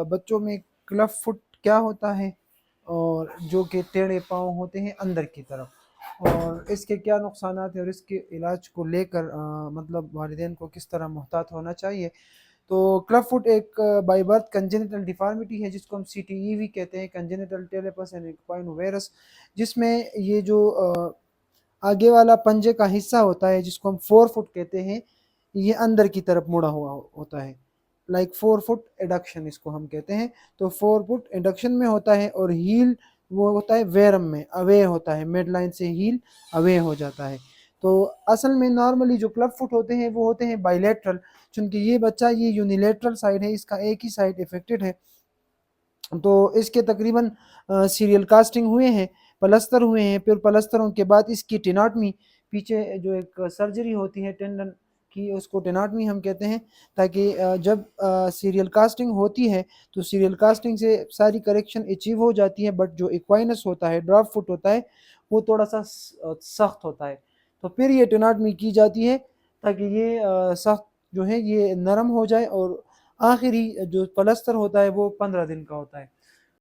बच्चों में club foot क्या होता है और जो कि टेढ़े पाँव होते हैं अंदर की तरफ, और इसके क्या नुकसान हैं और इसके इलाज को लेकर मतलब वालिदैन को किस तरह मुहतात होना चाहिए। तो क्लब फुट एक बाय बर्थ कंजेनिटल डिफॉर्मिटी है जिसको हम CTE भी कहते हैं, कंजेनिटल टेलेपस एंड इक्वाइन वेरस, जिसमें ये जो आगे वाला पंजे का हिस्सा होता है जिसको हम 4 फुट कहते हैं, ये अंदर की तरफ मुड़ा हुआ होता है, लाइक 4 फुट एडक्शन इसको हम कहते हैं। तो 4 फुट एडक्शन में होता है और हील वो होता है वेरम में, अवे होता है, मिड लाइन से हील अवे हो जाता है। तो असल में नॉर्मली जो क्लब फुट होते हैं वो होते हैं बाइलेटरल, चूंकि ये बच्चा ये यूनिलेटरल साइड है, इसका एक ही साइड इफेक्टेड है। तो इसके तकरीबन सीरियल कास्टिंग हुए हैं, पलस्तर हुए हैं, फिर पलस्तरों के बाद इसकी टेनाटमी, पीछे जो एक सर्जरी होती है टेंडन की उसको टेनाटमी हम कहते हैं, ताकि जब सीरियल कास्टिंग होती है तो सीरियल कास्टिंग से सारी करेक्शन अचीव हो जाती है, बट जो इक्वाइनस होता है, ड्रॉप फुट होता है, वो थोड़ा सा सख्त होता है। तो फिर ये टेनाटमी की जाती है ताकि ये सख्त जो है ये नरम हो जाए, और आखिरी जो पलस्तर होता है वो 15 दिन का होता है।